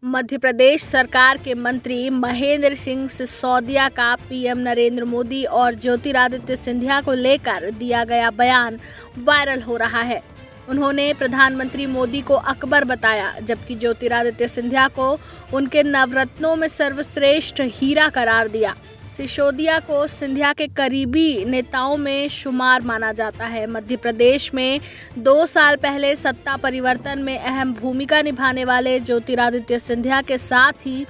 मध्य प्रदेश सरकार के मंत्री महेंद्र सिंह सिसोदिया का पीएम नरेंद्र मोदी और ज्योतिरादित्य सिंधिया को लेकर दिया गया बयान वायरल हो रहा है। उन्होंने प्रधानमंत्री मोदी को अकबर बताया, जबकि ज्योतिरादित्य सिंधिया को उनके नवरत्नों में सर्वश्रेष्ठ हीरा करार दिया। सिसोदिया को सिंधिया के करीबी नेताओं में शुमार माना जाता है। मध्य प्रदेश में 2 साल पहले सत्ता परिवर्तन में अहम भूमिका निभाने वाले ज्योतिरादित्य सिंधिया के साथ ही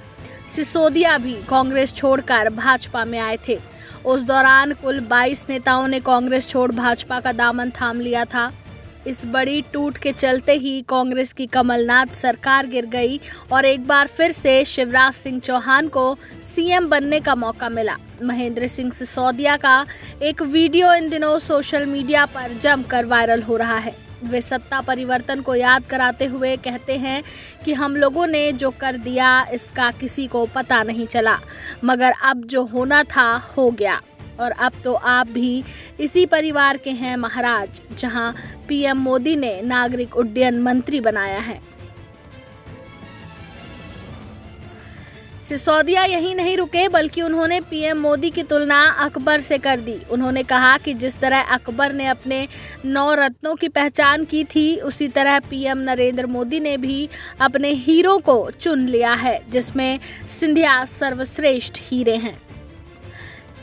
सिसोदिया भी कांग्रेस छोड़कर भाजपा में आए थे। उस दौरान कुल 22 नेताओं ने कांग्रेस छोड़ भाजपा का दामन थाम लिया था। इस बड़ी टूट के चलते ही कांग्रेस की कमलनाथ सरकार गिर गई और एक बार फिर से शिवराज सिंह चौहान को सीएम बनने का मौका मिला। महेंद्र सिंह सिसोदिया का एक वीडियो इन दिनों सोशल मीडिया पर जमकर वायरल हो रहा है। वे सत्ता परिवर्तन को याद कराते हुए कहते हैं कि हम लोगों ने जो कर दिया इसका किसी को पता नहीं चला, मगर अब जो होना था हो गया और अब तो आप भी इसी परिवार के हैं महाराज, जहां पीएम मोदी ने नागरिक उड्डयन मंत्री बनाया है। सिसोदिया यही नहीं रुके, बल्कि उन्होंने पीएम मोदी की तुलना अकबर से कर दी। उन्होंने कहा कि जिस तरह अकबर ने अपने 9 रत्नों की पहचान की थी, उसी तरह पीएम नरेंद्र मोदी ने भी अपने हीरों को चुन लिया है, जिसमें सिंधिया सर्वश्रेष्ठ हीरे हैं।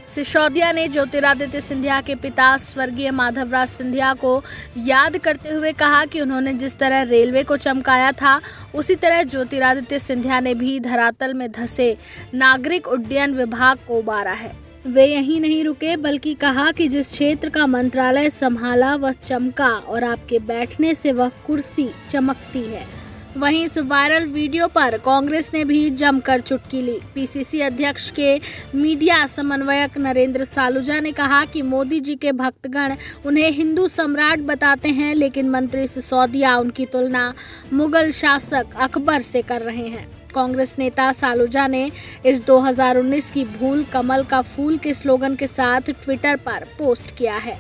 सिसोदिया ने ज्योतिरादित्य सिंधिया के पिता स्वर्गीय माधवराज सिंधिया को याद करते हुए कहा कि उन्होंने जिस तरह रेलवे को चमकाया था, उसी तरह ज्योतिरादित्य सिंधिया ने भी धरातल में धंसे नागरिक उड्डयन विभाग को उबारा है। वे यहीं नहीं रुके, बल्कि कहा कि जिस क्षेत्र का मंत्रालय संभाला वह चमका और आपके बैठने से वह कुर्सी चमकती है। वहीं इस वायरल वीडियो पर कांग्रेस ने भी जमकर चुटकी ली। पीसीसी अध्यक्ष के मीडिया समन्वयक नरेंद्र सालूजा ने कहा कि मोदी जी के भक्तगण उन्हें हिंदू सम्राट बताते हैं, लेकिन मंत्री सिसोदिया उनकी तुलना मुगल शासक अकबर से कर रहे हैं। कांग्रेस नेता सालूजा ने इस 2019 की भूल कमल का फूल के स्लोगन के साथ ट्विटर पर पोस्ट किया है।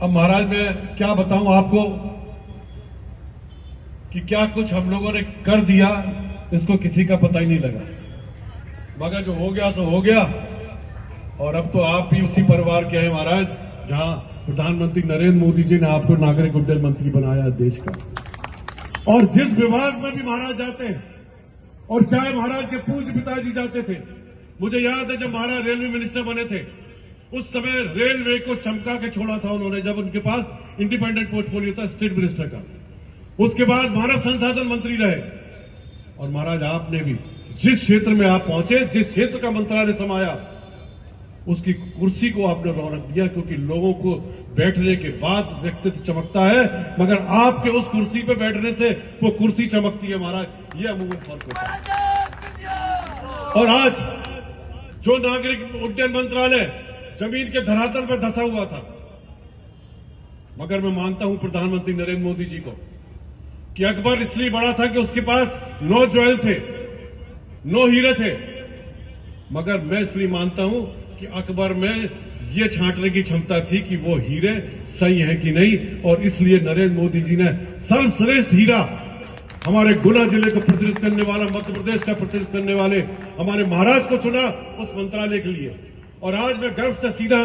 अब महाराज मैं क्या बताऊं आपको कि क्या कुछ हम लोगों ने कर दिया, इसको किसी का पता ही नहीं लगा, मगर जो हो गया सो हो गया। और अब तो आप भी उसी परिवार के हैं महाराज, जहां प्रधानमंत्री नरेंद्र मोदी जी ने आपको नागरिक उड्डयन मंत्री बनाया देश का। और जिस विभाग में भी महाराज जाते हैं, और चाहे महाराज के पूज्य पिताजी जाते थे, मुझे याद है जब महाराज रेलवे मिनिस्टर बने थे, उस समय रेलवे को चमका के छोड़ा था उन्होंने, जब उनके पास इंडिपेंडेंट पोर्टफोलियो था स्टेट मिनिस्टर का। उसके बाद मानव संसाधन मंत्री रहे, और महाराज आपने भी जिस क्षेत्र में आप पहुंचे, जिस क्षेत्र का मंत्रालय समाया, उसकी कुर्सी को आपने रौनक दिया, क्योंकि लोगों को बैठने के बाद व्यक्तित्व चमकता है, मगर आपके उस कुर्सी पे बैठने से वो कुर्सी चमकती है महाराज। ये अमूमन फर्क होता है। और आज जो नागरिक उड्डयन मंत्रालय जमीन के धरातल पर धंसा हुआ था, मगर मैं मानता हूं प्रधानमंत्री नरेंद्र मोदी जी को कि अकबर इसलिए बड़ा था कि उसके पास 9 ज्वेल थे, 9 हीरे थे, मगर मैं इसलिए मानता हूं कि अकबर में यह छांटने की क्षमता थी कि वो हीरे सही हैं कि नहीं, और इसलिए नरेंद्र मोदी जी ने सर्वश्रेष्ठ हीरा हमारे गुना जिले को प्रतिनिधित्व करने वाला, मध्य प्रदेश का प्रतिनिधित्व करने वाले हमारे महाराज को चुना उस मंत्रालय के लिए। और आज मैं गर्व से सीधा